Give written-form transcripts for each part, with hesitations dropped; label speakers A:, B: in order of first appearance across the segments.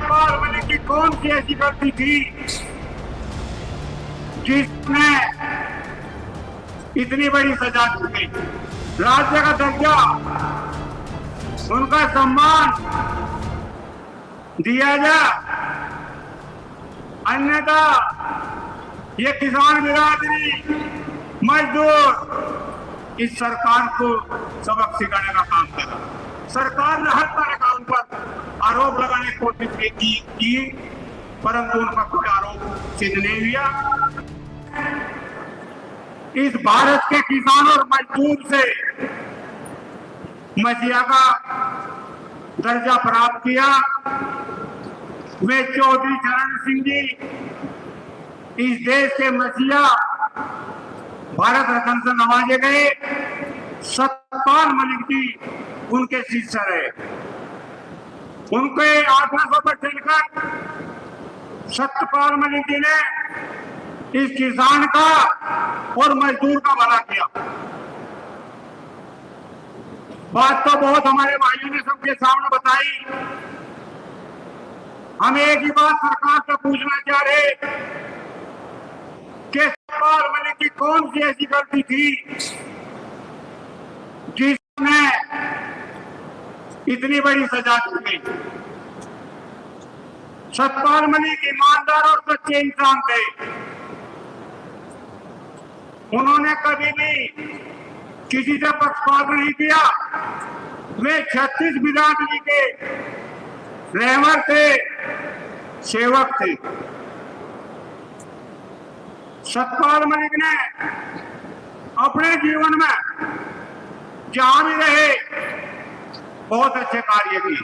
A: सतपाल मलिक की कौन सी ऐसी गलती थी जिसने इतनी बड़ी सजा दी? राज्य का दर्जा, उनका सम्मान दिया जाए, अन्यथा ये किसान बिरादरी, मजदूर इस सरकार को सबक सिखाने का काम करा। सरकार ने हर तरह का उन पर आरोप लगाने की कोशिश की, परंतु उनका कोई आरोप सिद्ध नहीं हुआ। इस भारत के किसान और मजदूर से मसीहा का दर्जा प्राप्त किया। वे चौधरी चरण सिंह जी इस देश के मसीहा, भारत रत्न से नवाजे गए। सतपाल मलिक जी उनके शिष्य रहे। उनके आदर्शों पर चलकर सतपाल मलिक जी ने इस किसान का और मजदूर का भला किया। बात तो बहुत हमारे भाइयों ने सबके सामने बताई। हम एक ही बात सरकार से पूछना चाह रहे कि सतपाल मलिक की कौन सी ऐसी गलती थी जिसने इतनी बड़ी सजा दी? सतपाल मलिक ईमानदार और सच्चे इंसान थे। उन्होंने कभी भी किसी से पक्षपात नहीं किया। वे 36 बिरादरी के रहबर थे, सेवक थे। सतपाल मलिक ने अपने जीवन में जहां भी रहे बहुत अच्छे कार्य किए।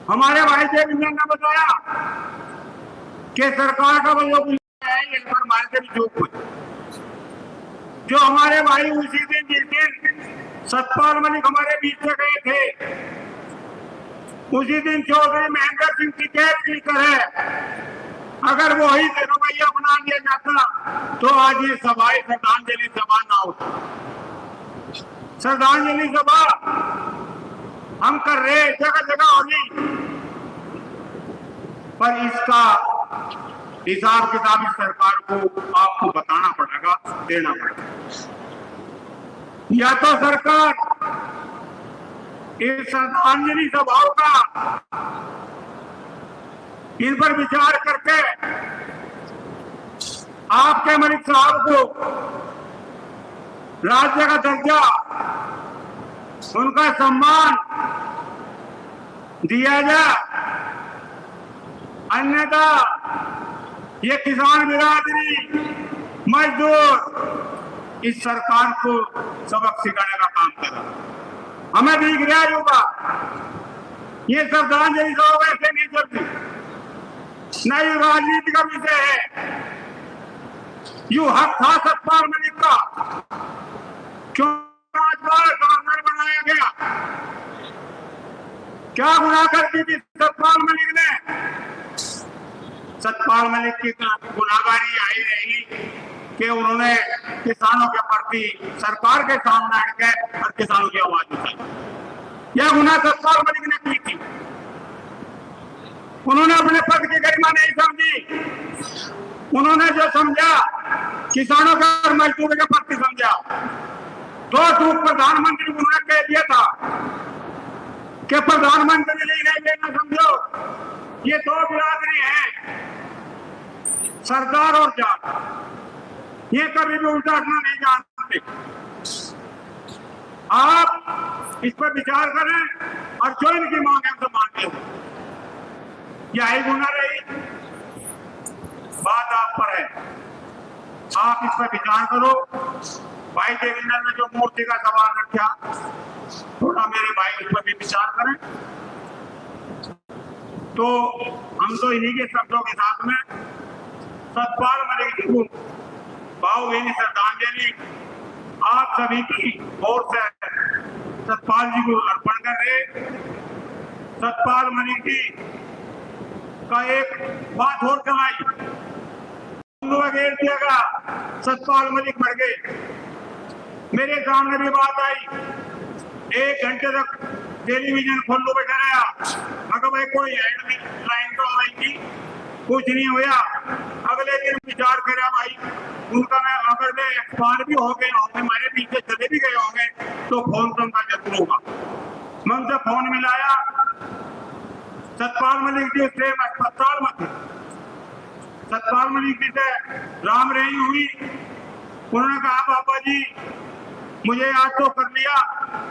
A: हमारे भाई देविंदर ने बताया कि सरकार का जो हमारे से भी चूक हुई। जो हमारे भाई उसी दिन जिस दिन सतपाल मलिक हमारे बीच से गए थे, उसी दिन चौधरी महेंद्र सिंह की कैद की तरह अगर वही रवैया बना लिया जाता तो आज ये सभा श्रद्धांजलि सभा ना होती। श्रद्धांजलि सभा हम कर रहे, जगह जगह होगी, पर इसका हिसाब किताब इस सरकार को आपको बताना पड़ेगा, देना पड़ेगा। या तो सरकार इस श्रद्धांजलि सभाओं का इन पर विचार करके आपके मलिक साहब को राज्य का दर्जा, उनका सम्मान दिया जाए, अन्यथा ये किसान बिरादरी, मजदूर इस सरकार को सबक सिखाने का काम करा। हमें दिख रहा होगा ये श्रद्धांजलि सभा वैसे नहीं चलती, नई राजनीति का विषय है। यू हक था सतपाल मलिक का, क्यों आज गवर्नर बनाया गया? क्या गुनाह कर दी थी सतपाल मलिक ने? सतपाल मलिक की गुनाहगारी आई रही कि उन्होंने किसानों के प्रति सरकार के सामने आकर और किसानों की आवाज उठाई। यह गुनाह सतपाल मलिक ने की थी। उन्होंने अपने पद की गरिमा नहीं समझी। उन्होंने जो समझा किसानों का और मजदूरों के प्रति समझा। दो टूक प्रधानमंत्री उन्होंने कह दिया था कि प्रधानमंत्री नहीं समझो, ये दो बिरादरी है, सरदार और जाट, ये कभी भी उल्टा उठना नहीं जानते। आप इस पर विचार करें और जो इनकी मांग है तो मानते हो। यही गुना रही बात आप पर है, आप इस पर विचार करो। भाई देवेंद्र ने जो मूर्ति का सवाल रखा, थोड़ा मेरे भाई इस पर भी विचार करें। तो हम तो इन्हीं के शब्दों के साथ में सतपाल मलिक को भावभीनी श्रद्धांजलि आप सभी की ओर से सतपाल जी को अर्पण कर रहे। सतपाल मलिक जी का एक बात और चलाई, घेर दिया गया, सतपाल मलिक मर गए। मेरे सामने भी बात आई, 1 घंटे तक टेलीविजन खोलो बैठा रहा। मगर भाई कोई हेडलाइन तो आई थी, कुछ नहीं हुआ। अगले दिन विचार करा भाई उनका, मैं अगर मैं एक्सपायर भी हो गए होंगे, हमारे पीछे चले भी गए होंगे, तो फोन तो उनका जरूर होगा। मैं उनसे फोन मिलाया, सतपाल मलिक जी से अस्पताल में थे, सतपाल मलिक जी से राम रही हुई। उन्होंने कहा पापा जी मुझे याद तो कर लिया,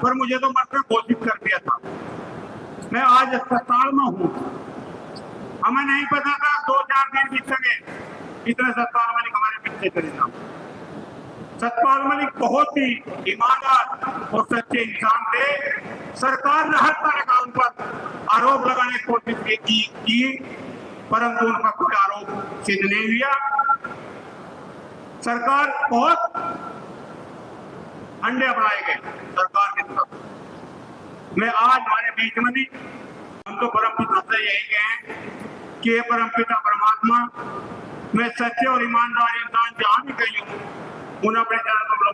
A: पर मुझे तो मरकर घोषित कर दिया था, मैं आज अस्पताल में हूँ। हमें नहीं पता था 2-4 दिन बीत गए, इतने सतपाल मलिक हमारे पीछे चले जाओ। सतपाल मलिक बहुत ही ईमानदार और सच्चे इंसान थे। सरकार ने हर तरह का उन पर आरोप लगाने की कोशिश की, परंतु उनका कोई आरोप सिद्ध नहीं हुआ। सरकार बहुत अंडे बढ़ाए गए सरकार की तरफ। मैं आज हमारे बीच में नहीं, हम तो परमपिता से यही कहें कि परमपिता परमात्मा, मैं सच्चे और ईमानदार इंसान जहां भी गई हूँ, उन्हें अपने चरणों में